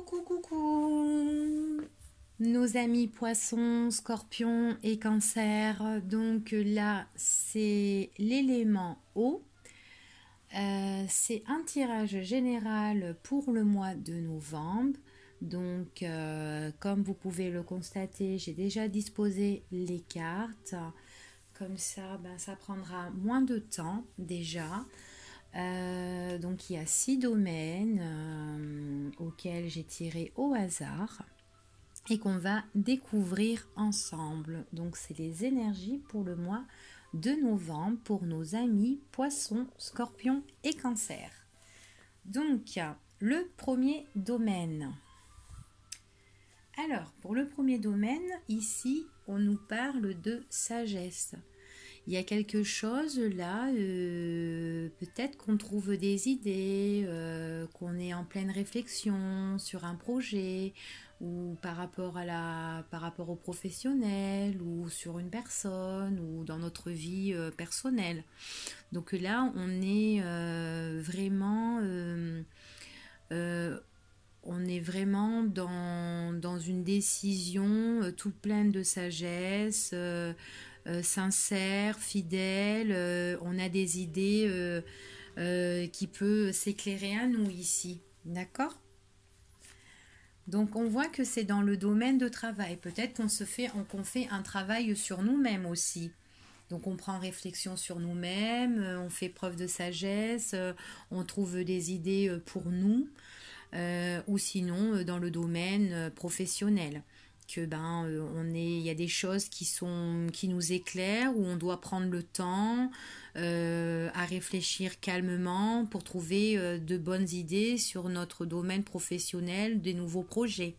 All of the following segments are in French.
Coucou, coucou, nos amis poissons, scorpions et cancer. Donc là, c'est l'élément eau. C'est un tirage général pour le mois de novembre. Donc, comme vous pouvez le constater, j'ai déjà disposé les cartes. Comme ça, ça prendra moins de temps déjà. Donc il y a 6 domaines auxquels j'ai tiré au hasard et qu'on va découvrir ensemble. Donc c'est les énergies pour le mois de novembre pour nos amis poissons, scorpions et cancer. Donc le premier domaine. Alors pour le premier domaine, ici on nous parle de sagesse. Il y a quelque chose là, peut-être qu'on trouve des idées, qu'on est en pleine réflexion sur un projet ou par rapport au professionnel ou sur une personne ou dans notre vie personnelle. Donc là, euh, on est vraiment dans une décision toute pleine de sagesse, sincère, fidèle. On a des idées qui peuvent s'éclairer à nous ici. D'accord? Donc on voit que c'est dans le domaine de travail. Peut-être qu'on fait un travail sur nous-mêmes aussi. Donc on prend réflexion sur nous-mêmes, on fait preuve de sagesse, on trouve des idées pour nous ou sinon dans le domaine professionnel que il y a des choses qui nous éclairent où on doit prendre le temps à réfléchir calmement pour trouver de bonnes idées sur notre domaine professionnel, des nouveaux projets.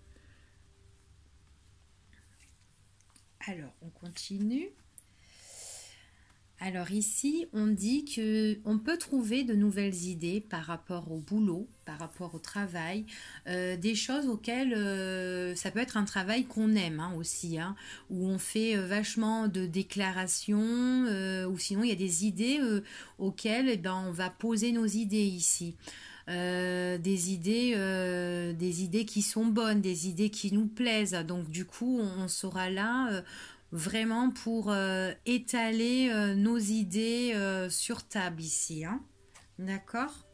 Alors on continue. Alors ici, on dit que on peut trouver de nouvelles idées par rapport au boulot, par rapport au travail, des choses auxquelles ça peut être un travail qu'on aime aussi, où on fait vachement de déclarations, ou sinon il y a des idées auxquelles on va poser nos idées ici. Des idées qui sont bonnes, des idées qui nous plaisent. Donc du coup, on sera là vraiment pour étaler nos idées sur table ici. D'accord?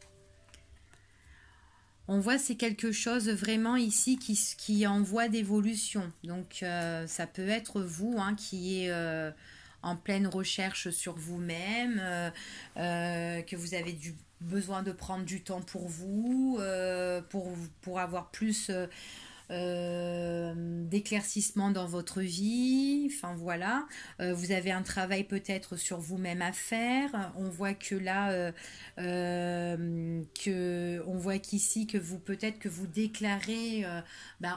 On voit c'est quelque chose vraiment ici qui est en voie d'évolution. Donc ça peut être vous qui est en pleine recherche sur vous-même, que vous avez besoin de prendre du temps pour vous, pour avoir plus d'éclaircissement dans votre vie. Enfin voilà, vous avez un travail peut-être sur vous-même à faire. On voit que là, on voit qu'ici que vous peut-être que vous déclarez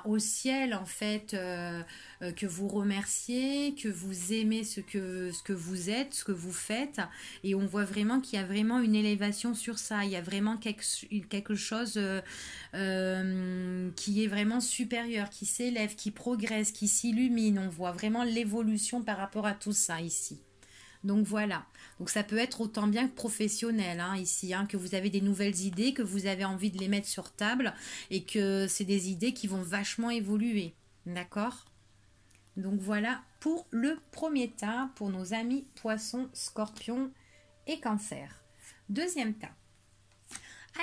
au ciel en fait que vous remerciez, que vous aimez ce que vous êtes, ce que vous faites, et on voit vraiment qu'il y a vraiment une élévation sur ça. Il y a vraiment quelque chose qui est vraiment supérieur, qui s'élève, qui progresse, qui s'illumine. On voit vraiment l'évolution par rapport à tout ça ici. Donc voilà, donc ça peut être autant bien que professionnel ici, que vous avez des nouvelles idées, que vous avez envie de les mettre sur table et que c'est des idées qui vont vachement évoluer. D'accord? Donc voilà pour le premier tas, pour nos amis poissons, scorpions et cancer. Deuxième tas.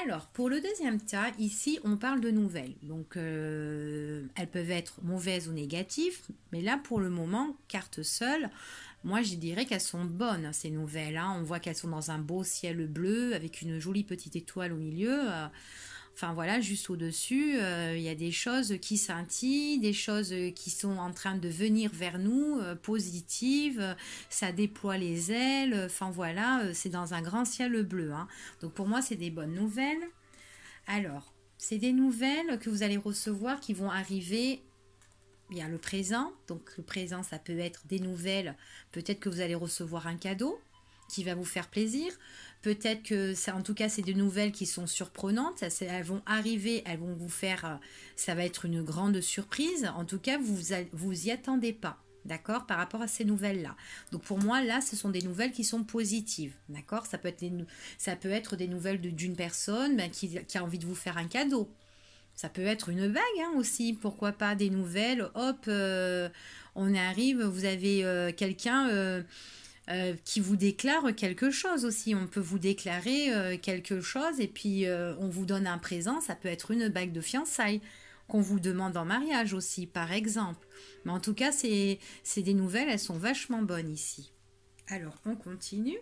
Alors, pour le deuxième tas, ici, on parle de nouvelles. Donc, elles peuvent être mauvaises ou négatives, mais là, pour le moment, carte seule, moi, je dirais qu'elles sont bonnes, ces nouvelles. On voit qu'elles sont dans un beau ciel bleu, avec une jolie petite étoile au milieu. Enfin voilà, juste au-dessus, il y a des choses qui scintillent, des choses qui sont en train de venir vers nous, positives, ça déploie les ailes, enfin voilà, c'est dans un grand ciel bleu. Donc pour moi, c'est des bonnes nouvelles. Alors, c'est des nouvelles que vous allez recevoir qui vont arriver. Il y a le présent, donc le présent, ça peut être des nouvelles, peut-être que vous allez recevoir un cadeau qui va vous faire plaisir. Peut-être que ça, en tout cas, c'est des nouvelles qui sont surprenantes. Elles vont arriver, elles vont vous faire, ça va être une grande surprise. En tout cas, vous y attendez pas, d'accord, par rapport à ces nouvelles-là. Donc pour moi, là, ce sont des nouvelles qui sont positives, d'accord. Ça peut être des nouvelles d'une personne qui a envie de vous faire un cadeau. Ça peut être une vague hein, aussi, pourquoi pas des nouvelles. Hop, on arrive, vous avez quelqu'un qui vous déclare quelque chose aussi. On peut vous déclarer quelque chose et puis on vous donne un présent. Ça peut être une bague de fiançailles qu'on vous demande en mariage aussi, par exemple. Mais en tout cas, c'est des nouvelles, elles sont vachement bonnes ici. Alors, on continue.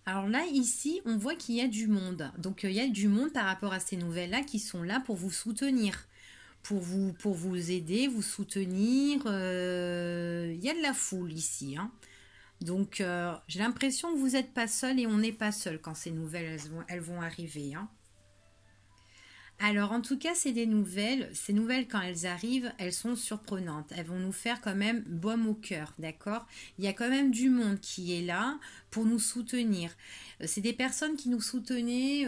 Alors là, ici, on voit qu'il y a du monde. Donc, il y a du monde par rapport à ces nouvelles-là qui sont là pour vous soutenir, pour vous aider, vous soutenir. Il y a de la foule ici. Hein. Donc, j'ai l'impression que vous n'êtes pas seul et on n'est pas seul quand ces nouvelles, elles vont arriver. Hein. Alors, en tout cas, c'est des nouvelles. Ces nouvelles, quand elles arrivent, elles sont surprenantes. Elles vont nous faire quand même baume au cœur, d'accord? Il y a quand même du monde qui est là pour nous soutenir. C'est des personnes qui nous soutenaient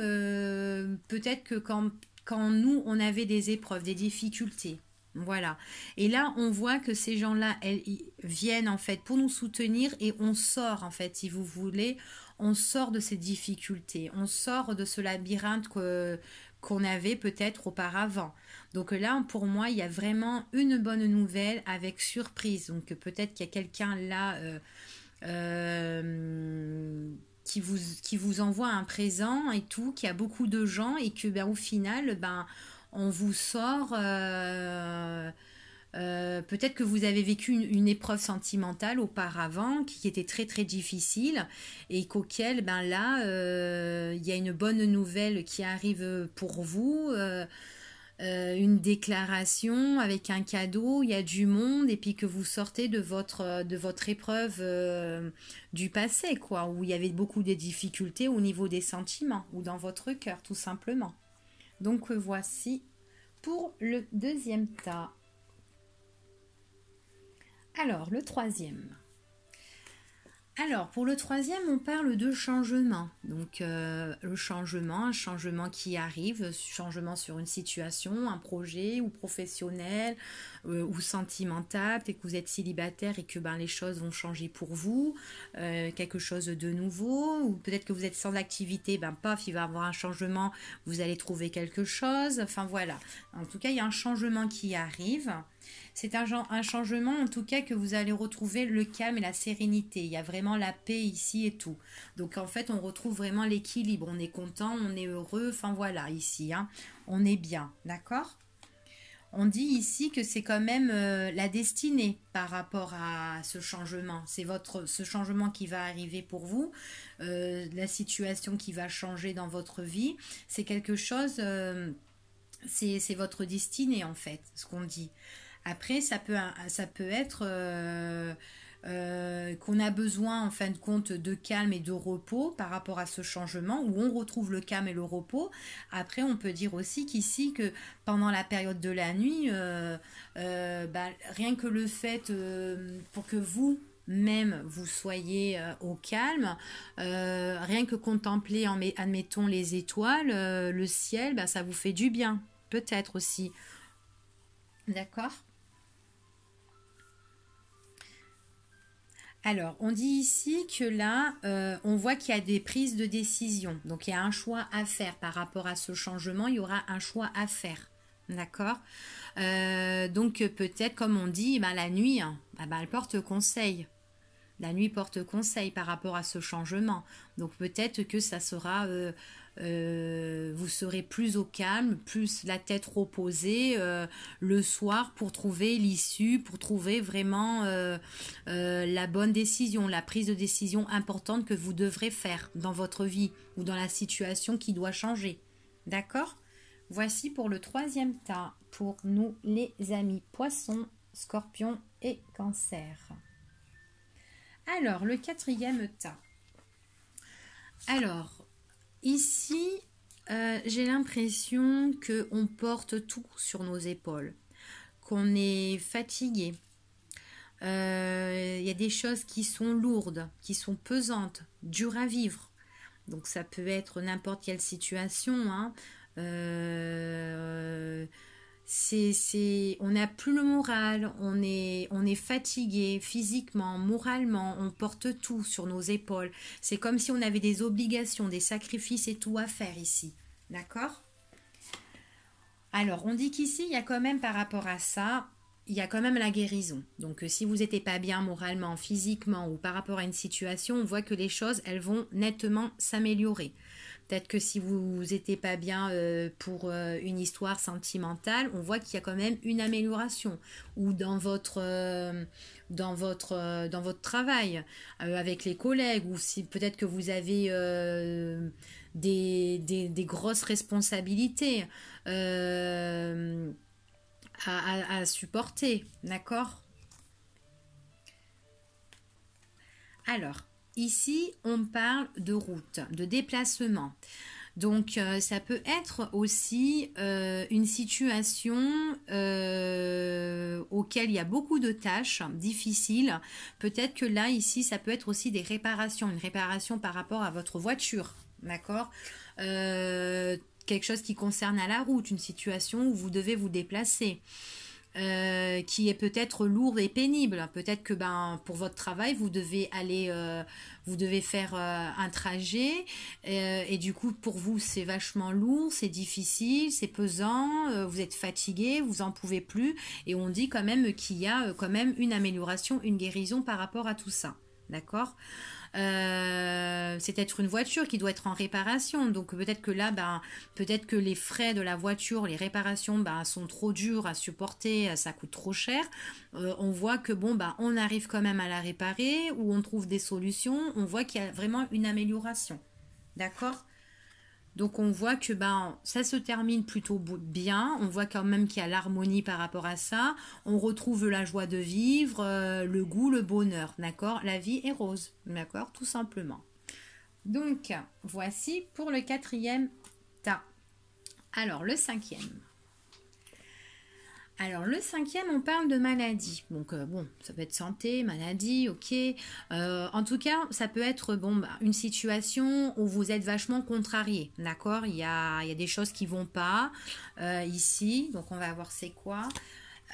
peut-être que quand nous, on avait des épreuves, des difficultés. Voilà. Et là, on voit que ces gens-là, ils viennent en fait pour nous soutenir et on sort en fait, si vous voulez, on sort de ces difficultés, on sort de ce labyrinthe qu'on avait peut-être auparavant. Donc là, pour moi, il y a vraiment une bonne nouvelle avec surprise. Donc peut-être qu'il y a quelqu'un là qui vous envoie un présent et tout, qui a beaucoup de gens et que ben, au final, ben, on vous sort... peut-être que vous avez vécu une épreuve sentimentale auparavant qui était très très difficile et qu'auquel ben là il y a une bonne nouvelle qui arrive pour vous, une déclaration avec un cadeau, il y a du monde et puis que vous sortez de votre épreuve du passé quoi, où il y avait beaucoup de difficultés au niveau des sentiments ou dans votre cœur tout simplement. Donc voici pour le deuxième tas. Alors, le troisième. Alors, pour le troisième, on parle de changement. Donc, le changement, un changement qui arrive, changement sur une situation, un projet ou professionnel ou sentimental. Peut-être que vous êtes célibataire et que ben, les choses vont changer pour vous, quelque chose de nouveau. Ou peut-être que vous êtes sans activité, ben paf, il va y avoir un changement, vous allez trouver quelque chose. Enfin, voilà. En tout cas, il y a un changement qui arrive. C'est un changement en tout cas que vous allez retrouver le calme et la sérénité. Il y a vraiment la paix ici et tout. Donc en fait on retrouve vraiment l'équilibre. On est content, on est heureux. Enfin voilà ici, hein, on est bien. D'accord ? On dit ici que c'est quand même la destinée par rapport à ce changement. C'est ce changement qui va arriver pour vous. La situation qui va changer dans votre vie. C'est quelque chose... c'est votre destinée en fait, ce qu'on dit. Après, ça peut être qu'on a besoin en fin de compte de calme et de repos par rapport à ce changement, où on retrouve le calme et le repos. Après, on peut dire aussi qu'ici, que pendant la période de la nuit, bah, rien que le fait pour que vous même vous soyez au calme, rien que contempler, admettons, les étoiles, le ciel, bah, ça vous fait du bien, peut-être aussi. D'accord ? Alors, on dit ici que là, on voit qu'il y a des prises de décision. Donc, il y a un choix à faire par rapport à ce changement. Il y aura un choix à faire. D'accord ? Donc, peut-être, comme on dit, ben, la nuit, hein, ben, elle porte conseil. La nuit porte conseil par rapport à ce changement. Donc, peut-être que ça sera... vous serez plus au calme, plus la tête reposée le soir pour trouver l'issue, pour trouver vraiment la bonne décision, la prise de décision importante que vous devrez faire dans votre vie ou dans la situation qui doit changer. D'accord ? Voici pour le troisième tas, pour nous les amis poissons, scorpions et cancer. Alors, le quatrième tas. Alors, ici, j'ai l'impression qu'on porte tout sur nos épaules, qu'on est fatigué. Il y a des choses qui sont lourdes, qui sont pesantes, dures à vivre. Donc ça peut être n'importe quelle situation. Hein. On n'a plus le moral, on est fatigué physiquement, moralement, on porte tout sur nos épaules. C'est comme si on avait des obligations, des sacrifices et tout à faire ici. D'accord ? Alors, on dit qu'ici, il y a quand même par rapport à ça, il y a quand même la guérison. Donc, si vous n'étiez pas bien moralement, physiquement ou par rapport à une situation, on voit que les choses, elles vont nettement s'améliorer. Peut-être que si vous n'étiez pas bien pour une histoire sentimentale, on voit qu'il y a quand même une amélioration. Ou dans votre travail, avec les collègues, ou si peut-être que vous avez des grosses responsabilités à supporter, d'accord? Alors, ici, on parle de route, de déplacement. Donc, ça peut être aussi une situation auquel il y a beaucoup de tâches difficiles. Peut-être que là, ici, ça peut être aussi des réparations, une réparation par rapport à votre voiture, d'accord? Quelque chose qui concerne à la route, une situation où vous devez vous déplacer. Qui est peut-être lourd et pénible. Peut-être que pour votre travail, vous devez aller, vous devez faire un trajet et du coup, pour vous, c'est vachement lourd, c'est difficile, c'est pesant, vous êtes fatigué, vous en pouvez plus et on dit quand même qu'il y a quand même une amélioration, une guérison par rapport à tout ça. D'accord? C'est peut-être une voiture qui doit être en réparation. Donc peut-être que là, peut-être que les frais de la voiture, les réparations, sont trop durs à supporter, ça coûte trop cher. On voit que on arrive quand même à la réparer ou on trouve des solutions. On voit qu'il y a vraiment une amélioration. D'accord? Donc on voit que ça se termine plutôt bien, on voit quand même qu'il y a l'harmonie par rapport à ça, on retrouve la joie de vivre, le goût, le bonheur, d'accord? La vie est rose, d'accord? Tout simplement. Donc voici pour le 4e tas. Alors le 5e. Alors, le 5e, on parle de maladie. Donc, ça peut être santé, maladie, ok. En tout cas, ça peut être une situation où vous êtes vachement contrarié, d'accord? Il y a des choses qui vont pas ici. Donc, on va voir c'est quoi.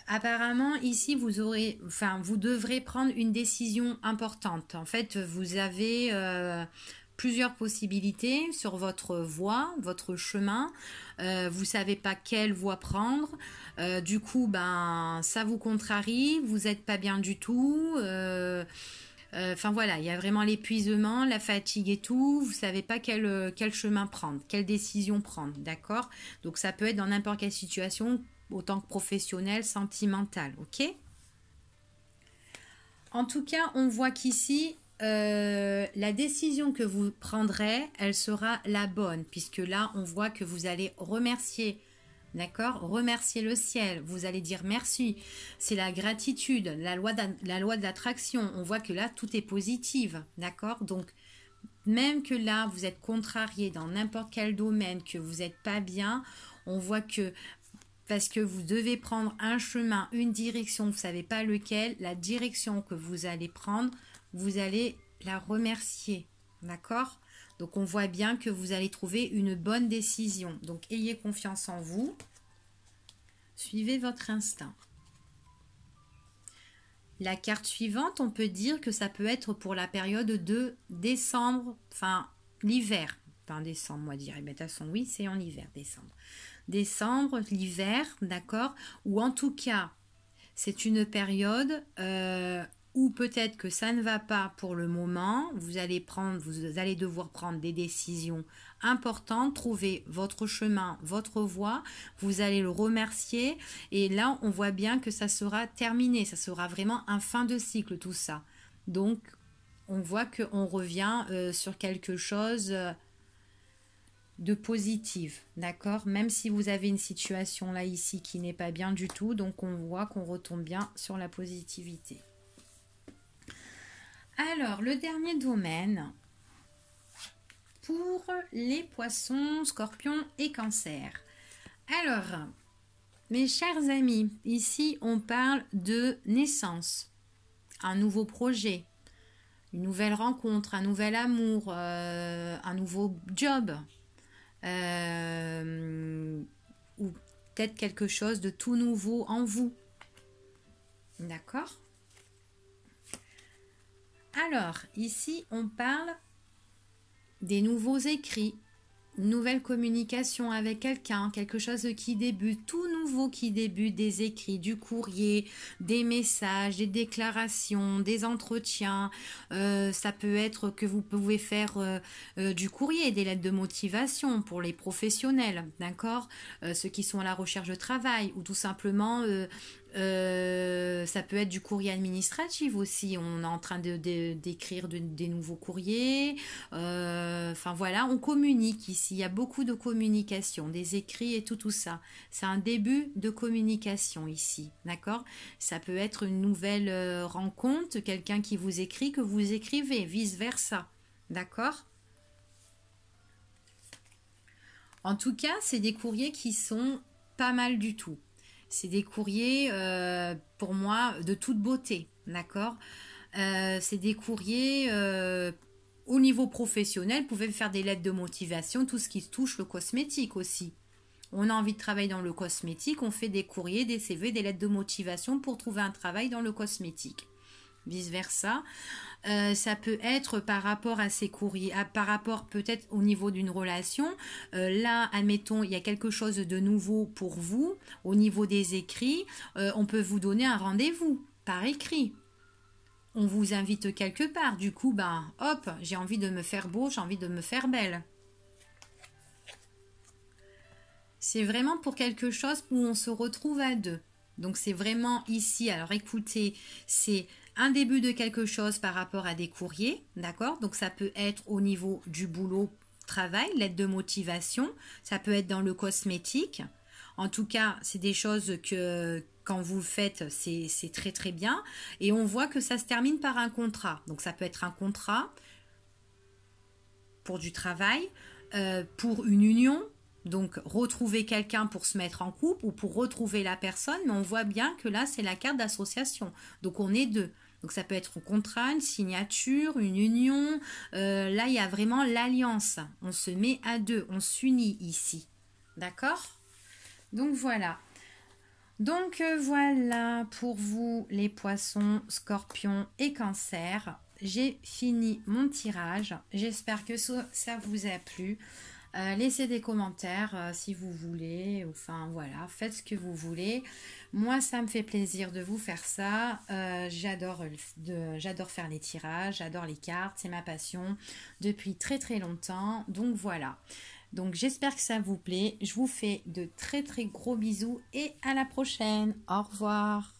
Apparemment, ici, vous devrez prendre une décision importante. En fait, vous avez plusieurs possibilités sur votre voie, votre chemin. Vous savez pas quelle voie prendre. Du coup, ça vous contrarie, vous n'êtes pas bien du tout. Enfin voilà, il y a vraiment l'épuisement, la fatigue et tout. Vous savez pas quel chemin prendre, quelle décision prendre, d'accord? Donc ça peut être dans n'importe quelle situation, autant que professionnelle, sentimentale, ok? En tout cas, on voit qu'ici, la décision que vous prendrez, elle sera la bonne, puisque là, on voit que vous allez remercier, d'accord? Remercier le ciel, vous allez dire merci. C'est la gratitude, la loi de l'attraction. On voit que là, tout est positif, d'accord? Donc, même que là, vous êtes contrarié dans n'importe quel domaine, que vous n'êtes pas bien, on voit que parce que vous devez prendre un chemin, une direction, vous ne savez pas lequel, la direction que vous allez prendre, vous allez la remercier, d'accord? Donc on voit bien que vous allez trouver une bonne décision. Donc ayez confiance en vous, suivez votre instinct. La carte suivante, on peut dire que ça peut être pour la période de décembre, enfin l'hiver. Enfin décembre, moi je dirais, mais de toute façon oui, c'est en hiver, décembre. Décembre, l'hiver, d'accord? Ou en tout cas, c'est une période où peut-être que ça ne va pas pour le moment. Vous allez devoir prendre des décisions importantes, trouver votre chemin, votre voie. Vous allez le remercier. Et là, on voit bien que ça sera terminé. Ça sera vraiment un fin de cycle, tout ça. Donc, on voit qu'on revient sur quelque chose de positive, d'accord? Même si vous avez une situation là ici qui n'est pas bien du tout, donc on voit qu'on retombe bien sur la positivité. Alors, le dernier domaine pour les poissons, scorpions et cancers. Alors, mes chers amis, ici on parle de naissance, un nouveau projet, une nouvelle rencontre, un nouvel amour, un nouveau job. Ou peut-être quelque chose de tout nouveau en vous. D'accord? Alors, ici, on parle des nouveaux écrits, une nouvelle communication avec quelqu'un, quelque chose qui débute, tout nouveau qui débute, des écrits, du courrier, des messages, des déclarations, des entretiens. Ça peut être que vous pouvez faire du courrier, des lettres de motivation pour les professionnels, d'accord, ceux qui sont à la recherche de travail, ou tout simplement ça peut être du courrier administratif aussi. On est en train d'écrire des nouveaux courriers. Enfin voilà, on communique ici. Il y a beaucoup de communication, des écrits et tout ça. C'est un début de communication ici, d'accord? Ça peut être une nouvelle rencontre, quelqu'un qui vous écrit, que vous écrivez, vice-versa, d'accord? En tout cas, c'est des courriers qui sont pas mal du tout. C'est des courriers, pour moi, de toute beauté, d'accord? C'est des courriers au niveau professionnel. Vous pouvez faire des lettres de motivation, tout ce qui touche le cosmétique aussi. On a envie de travailler dans le cosmétique, on fait des courriers, des CV, des lettres de motivation pour trouver un travail dans le cosmétique. Vice versa. Ça peut être par rapport à ces courriers, par rapport peut-être au niveau d'une relation. Là, admettons, il y a quelque chose de nouveau pour vous au niveau des écrits. On peut vous donner un rendez-vous par écrit. On vous invite quelque part. Du coup, ben, hop, j'ai envie de me faire beau, j'ai envie de me faire belle. C'est vraiment pour quelque chose où on se retrouve à deux. Donc c'est vraiment ici, alors écoutez, c'est un début de quelque chose par rapport à des courriers, d'accord? Donc ça peut être au niveau du boulot, travail, lettre de motivation, ça peut être dans le cosmétique. En tout cas, c'est des choses que quand vous le faites, c'est très très bien. Et on voit que ça se termine par un contrat. Donc ça peut être un contrat pour du travail, pour une union, donc retrouver quelqu'un pour se mettre en couple ou pour retrouver la personne, mais on voit bien que là c'est la carte d'association, donc on est deux. Donc ça peut être un contrat, une signature, une union, là il y a vraiment l'alliance, on se met à deux, on s'unit ici, d'accord? Donc voilà. Donc voilà pour vous les poissons, scorpions et cancers. J'ai fini mon tirage. J'espère que ça vous a plu. Laissez des commentaires si vous voulez. Enfin voilà, faites ce que vous voulez. Moi, ça me fait plaisir de vous faire ça. J'adore faire les tirages, j'adore les cartes. C'est ma passion depuis très très longtemps. Donc voilà. Donc j'espère que ça vous plaît. Je vous fais de très très gros bisous et à la prochaine. Au revoir.